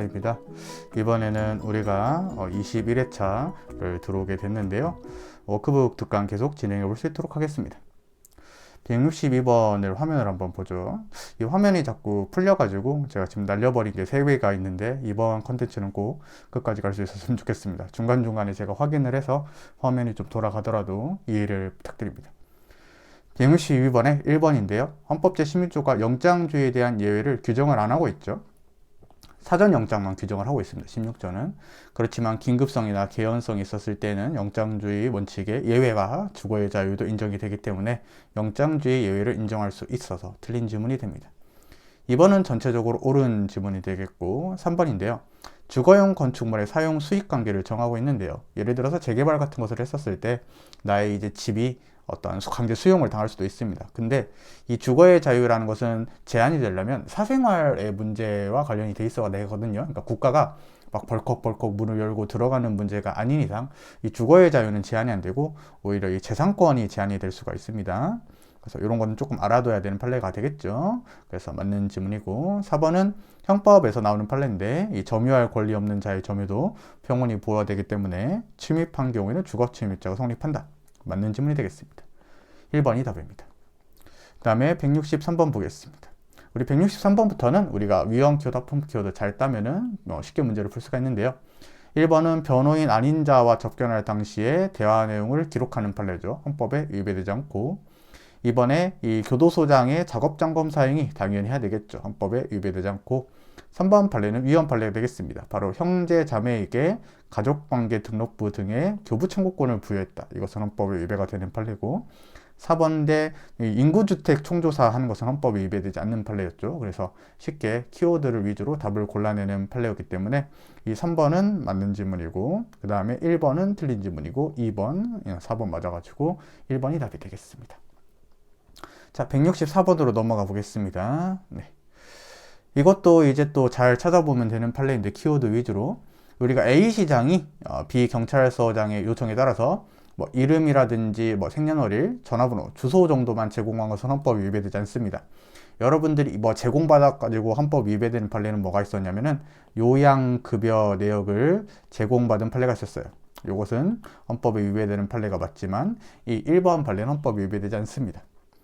강사입니다. 이번에는 우리가 21회차를 들어오게 됐는데요. 워크북 특강 계속 진행해 볼 수 있도록 하겠습니다. 162번을 화면을 한번 보죠. 이 화면이 자꾸 풀려가지고 제가 지금 날려버린 게 3개가 있는데 이번 컨텐츠는 꼭 끝까지 갈 수 있었으면 좋겠습니다. 중간중간에 제가 확인을 해서 화면이 좀 돌아가더라도 이해를 부탁드립니다. 162번에 1번인데요. 헌법 제16조가 영장주의에 대한 예외를 규정을 안 하고 있죠. 사전 영장만 규정을 하고 있습니다. 16조는. 그렇지만 긴급성이나 개연성이 있었을 때는 영장주의 원칙의 예외가 주거의 자유도 인정이 되기 때문에 영장주의 예외를 인정할 수 있어서 틀린 지문이 됩니다. 2번은 전체적으로 옳은 지문이 되겠고 3번인데요. 주거용 건축물의 사용 수익 관계를 정하고 있는데요. 예를 들어서 재개발 같은 것을 했었을 때 나의 이제 집이 어떤 강제 수용을 당할 수도 있습니다. 근데 이 주거의 자유라는 것은 제한이 되려면 사생활의 문제와 관련이 돼 있어야 되거든요. 그러니까 국가가 막 벌컥벌컥 문을 열고 들어가는 문제가 아닌 이상 이 주거의 자유는 제한이 안 되고 오히려 이 재산권이 제한이 될 수가 있습니다. 그래서 이런 거는 조금 알아둬야 되는 판례가 되겠죠. 그래서 맞는 지문이고 4번은 형법에서 나오는 판례인데 이 점유할 권리 없는 자의 점유도 평온히 보호해야 되기 때문에 침입한 경우에는 주거침입자가 성립한다. 맞는 지문이 되겠습니다. 1번이 답입니다. 그 다음에 163번 보겠습니다. 우리 163번부터는 우리가 위헌 키워드, 합헌 키워드 잘 따면은 쉽게 문제를 풀 수가 있는데요. 1번은 변호인 아닌 자와 접견할 당시에 대화 내용을 기록하는 판례죠. 헌법에 위배되지 않고. 2번에 이 교도소장의 작업점검 사용이 당연히 해야 되겠죠. 헌법에 위배되지 않고. 3번 판례는 위헌 판례가 되겠습니다. 바로 형제 자매에게 가족관계 등록부 등의 교부 청구권을 부여했다. 이것은 헌법에 위배가 되는 판례고 4번인데 인구주택 총조사 하는 것은 헌법에 위배되지 않는 판례였죠. 그래서 쉽게 키워드를 위주로 답을 골라내는 판례였기 때문에 이 3번은 맞는 지문이고 그 다음에 1번은 틀린 지문이고 2번, 4번 맞아가지고 1번이 답이 되겠습니다. 자, 164번으로 넘어가 보겠습니다. 네. 이것도 이제 또 잘 찾아보면 되는 판례인데 키워드 위주로 우리가 A시장이 B경찰서장의 요청에 따라서 뭐 이름이라든지 뭐 생년월일, 전화번호, 주소 정도만 제공한 것은 헌법이 위배되지 않습니다. 여러분들이 뭐 제공받아가지고 헌법 위배되는 판례는 뭐가 있었냐면은 요양급여 내역을 제공받은 판례가 있었어요. 이것은 헌법에 위배되는 판례가 맞지만 이 1번 판례는 헌법에 위배되지 않습니다.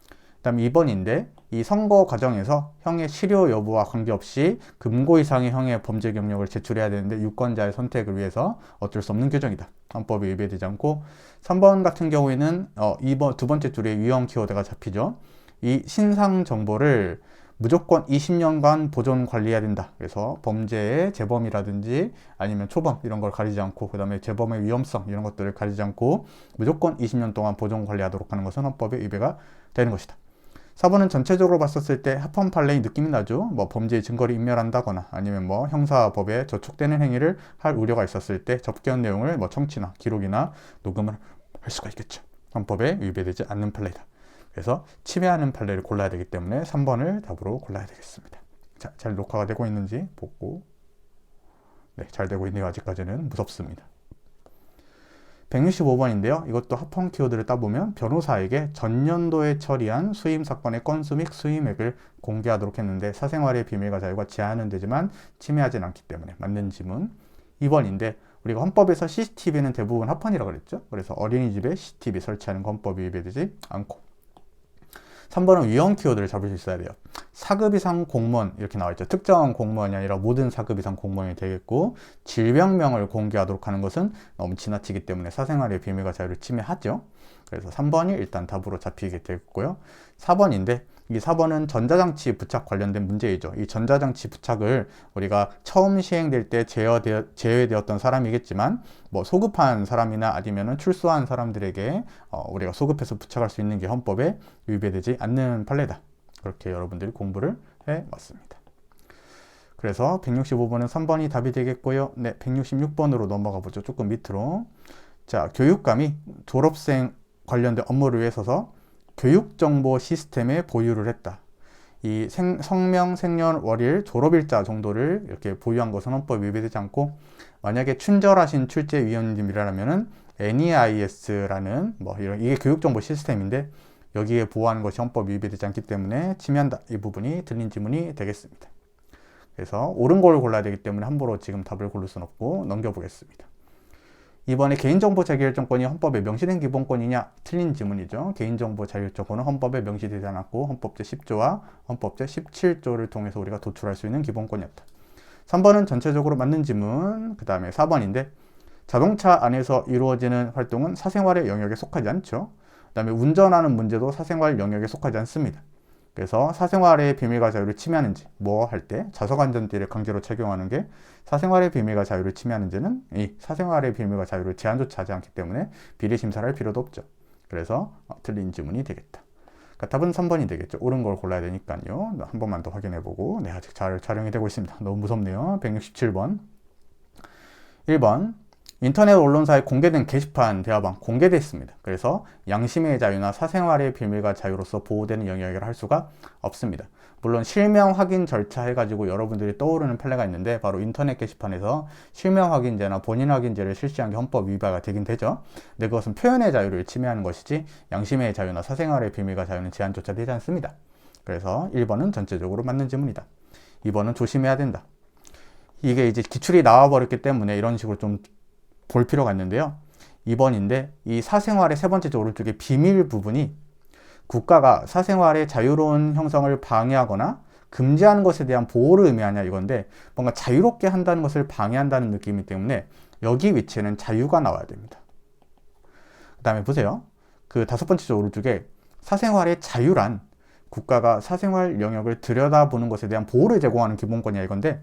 그 다음 2번인데 이 선거 과정에서 형의 실효 여부와 관계없이 금고 이상의 형의 범죄 경력을 제출해야 되는데 유권자의 선택을 위해서 어쩔 수 없는 규정이다. 헌법에 위배되지 않고 3번 같은 경우에는 두 번째 줄에 위헌 키워드가 잡히죠. 이 신상 정보를 무조건 20년간 보존 관리해야 된다. 그래서 범죄의 재범이라든지 아니면 초범 이런 걸 가리지 않고 그 다음에 재범의 위험성 이런 것들을 가리지 않고 무조건 20년 동안 보존 관리하도록 하는 것은 헌법에 위배가 되는 것이다. 4번은 전체적으로 봤었을 때 합헌 판례의 느낌이 나죠. 뭐 범죄의 증거를 인멸한다거나 아니면 뭐 형사법에 저촉되는 행위를 할 우려가 있었을 때 접견 내용을 뭐 청취나 기록이나 녹음을 할 수가 있겠죠. 헌법에 위배되지 않는 판례다. 그래서 침해하는 판례를 골라야 되기 때문에 3번을 답으로 골라야 되겠습니다. 자, 잘 녹화가 되고 있는지 보고 네, 잘 되고 있네요. 아직까지는 무섭습니다. 165번인데요. 이것도 합헌 키워드를 따보면 변호사에게 전년도에 처리한 수임 사건의 건수 및 수임액을 공개하도록 했는데 사생활의 비밀과 자유가 제한은 되지만 침해하진 않기 때문에 맞는 지문 2번인데 우리가 헌법에서 CCTV는 대부분 합헌이라고 그랬죠. 그래서 어린이집에 CCTV 설치하는 건 헌법이 위배되지 않고 3번은 위헌 키워드를 잡을 수 있어야 돼요. 4급 이상 공무원 이렇게 나와 있죠. 특정 공무원이 아니라 모든 4급 이상 공무원이 되겠고 질병명을 공개하도록 하는 것은 너무 지나치기 때문에 사생활의 비밀과 자유를 침해하죠. 그래서 3번이 일단 답으로 잡히게 되겠고요. 4번인데 이 4번은 전자장치 부착 관련된 문제이죠. 이 전자장치 부착을 우리가 처음 시행될 때 제외되었던 사람이겠지만 뭐 소급한 사람이나 아니면은 출소한 사람들에게 우리가 소급해서 부착할 수 있는 게 헌법에 위배되지 않는 판례다. 그렇게 여러분들이 공부를 해 왔습니다. 그래서 165번은 3번이 답이 되겠고요. 네, 166번으로 넘어가 보죠. 조금 밑으로. 자, 교육감이 졸업생 관련된 업무를 위해서 교육정보 시스템에 보유를 했다. 이 성명, 생년, 월일, 졸업일자 정도를 이렇게 보유한 것은 헌법에 위배되지 않고 만약에 친절하신 출제위원님이라면은 NEIS라는 뭐 이런 이게 교육정보 시스템인데 여기에 보호하는 것이 헌법에 위배되지 않기 때문에 침해한다. 이 부분이 틀린 지문이 되겠습니다. 그래서 옳은 걸 골라야 되기 때문에 함부로 지금 답을 고를 수는 없고 넘겨보겠습니다. 이번에 개인정보 자기결정권이 헌법에 명시된 기본권이냐? 틀린 지문이죠. 개인정보 자기결정권은 헌법에 명시되지 않았고 헌법 제10조와 헌법 제17조를 통해서 우리가 도출할 수 있는 기본권이었다. 3번은 전체적으로 맞는 지문. 그 다음에 4번인데 자동차 안에서 이루어지는 활동은 사생활의 영역에 속하지 않죠. 그 다음에 운전하는 문제도 사생활 영역에 속하지 않습니다. 그래서 사생활의 비밀과 자유를 침해하는지 뭐 할 때 자석안전띠를 강제로 착용하는 게 사생활의 비밀과 자유를 침해하는지는 이 사생활의 비밀과 자유를 제한조차 하지 않기 때문에 비리 심사를 할 필요도 없죠. 그래서 틀린 지문이 되겠다. 그러니까 답은 3번이 되겠죠. 옳은 걸 골라야 되니까요. 한 번만 더 확인해보고 네, 아직 잘 촬영이 되고 있습니다. 너무 무섭네요. 167번 1번 인터넷 언론사에 공개된 게시판 대화방 공개됐습니다. 그래서 양심의 자유나 사생활의 비밀과 자유로서 보호되는 영역이라 할 수가 없습니다. 물론 실명 확인 절차 해가지고 여러분들이 떠오르는 판례가 있는데 바로 인터넷 게시판에서 실명 확인제나 본인 확인제를 실시한 게 헌법 위반이 되긴 되죠. 근데 그것은 표현의 자유를 침해하는 것이지 양심의 자유나 사생활의 비밀과 자유는 제한조차 되지 않습니다. 그래서 1번은 전체적으로 맞는 지문이다. 2번은 조심해야 된다. 이게 이제 기출이 나와버렸기 때문에 이런 식으로 좀 볼 필요가 있는데요. 2번인데 이 사생활의 세 번째 오른쪽에 비밀 부분이 국가가 사생활의 자유로운 형성을 방해하거나 금지하는 것에 대한 보호를 의미하냐 이건데 뭔가 자유롭게 한다는 것을 방해한다는 느낌이기 때문에 여기 위치에는 자유가 나와야 됩니다. 그 다음에 보세요. 그 다섯 번째 오른쪽에 사생활의 자유란 국가가 사생활 영역을 들여다보는 것에 대한 보호를 제공하는 기본권이야 이건데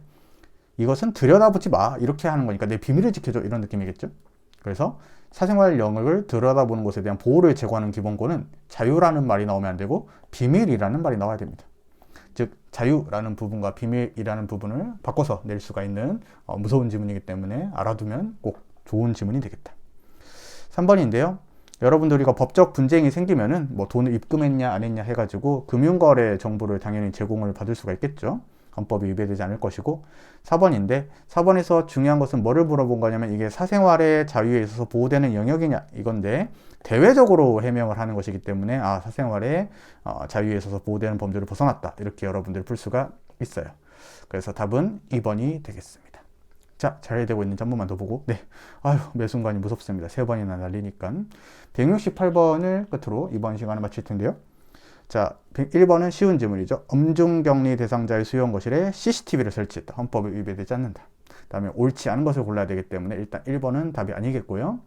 이것은 들여다보지 마 이렇게 하는 거니까 내 비밀을 지켜줘 이런 느낌이겠죠. 그래서 사생활 영역을 들여다보는 것에 대한 보호를 제공하는 기본권은 자유라는 말이 나오면 안 되고 비밀이라는 말이 나와야 됩니다. 즉 자유라는 부분과 비밀이라는 부분을 바꿔서 낼 수가 있는 무서운 지문이기 때문에 알아두면 꼭 좋은 지문이 되겠다. 3번인데요. 여러분들 우리가 법적 분쟁이 생기면은 뭐 돈을 입금했냐 안 했냐 해가지고 금융거래 정보를 당연히 제공을 받을 수가 있겠죠. 헌법이 위배되지 않을 것이고 4번인데 4번에서 중요한 것은 뭐를 물어본 거냐면 이게 사생활의 자유에 있어서 보호되는 영역이냐 이건데 대외적으로 해명을 하는 것이기 때문에 사생활의 자유에 있어서 보호되는 범죄를 벗어났다 이렇게 여러분들이 풀 수가 있어요. 그래서 답은 2번이 되겠습니다. 자, 잘 되고 있는지 한 번만 더 보고 네, 매 순간이 무섭습니다. 3번이나 날리니까 168번을 끝으로 이번 시간을 마칠 텐데요. 자, 1번은 쉬운 질문이죠. 엄중격리 대상자의 수용거실에 CCTV를 설치했다. 헌법에 위배되지 않는다. 그 다음에 옳지 않은 것을 골라야 되기 때문에 일단 1번은 답이 아니겠고요.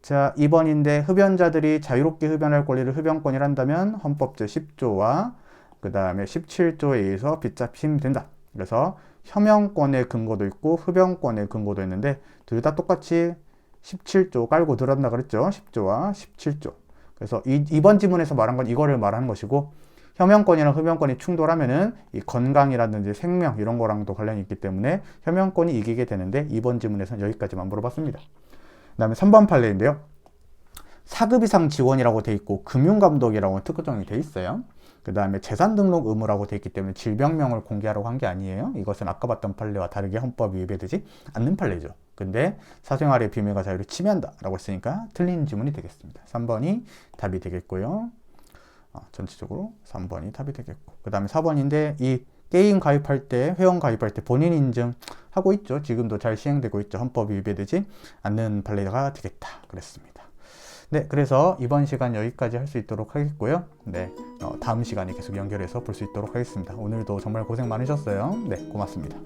자, 2번인데 흡연자들이 자유롭게 흡연할 권리를 흡연권이라 한다면 헌법 제10조와 그 다음에 17조에 의해서 빗잡힘 된다. 그래서 혐연권의 근거도 있고 흡연권의 근거도 있는데 둘 다 똑같이 17조 깔고 들었나 그랬죠. 10조와 17조. 그래서 이번 지문에서 말한 건 이거를 말하는 것이고 혐연권이랑 흡연권이 충돌하면은 이 건강이라든지 생명 이런 거랑도 관련이 있기 때문에 혐연권이 이기게 되는데 이번 지문에서는 여기까지만 물어봤습니다. 그 다음에 3번 판례인데요. 4급 이상 지원이라고 돼 있고 금융감독이라고 특허정이 돼 있어요. 그 다음에 재산등록 의무라고 돼 있기 때문에 질병명을 공개하라고 한 게 아니에요. 이것은 아까 봤던 판례와 다르게 헌법이 위배되지 않는 판례죠. 근데 사생활의 비밀과 자유를 침해한다 라고 했으니까 틀린 지문이 되겠습니다. 3번이 답이 되겠고요. 전체적으로 3번이 답이 되겠고 그 다음에 4번인데 이 게임 가입할 때 회원 가입할 때 본인 인증하고 있죠. 지금도 잘 시행되고 있죠. 헌법이 위배되지 않는 판례가 되겠다 그랬습니다. 네, 그래서 이번 시간 여기까지 할 수 있도록 하겠고요. 네, 다음 시간에 계속 연결해서 볼 수 있도록 하겠습니다. 오늘도 정말 고생 많으셨어요. 네, 고맙습니다.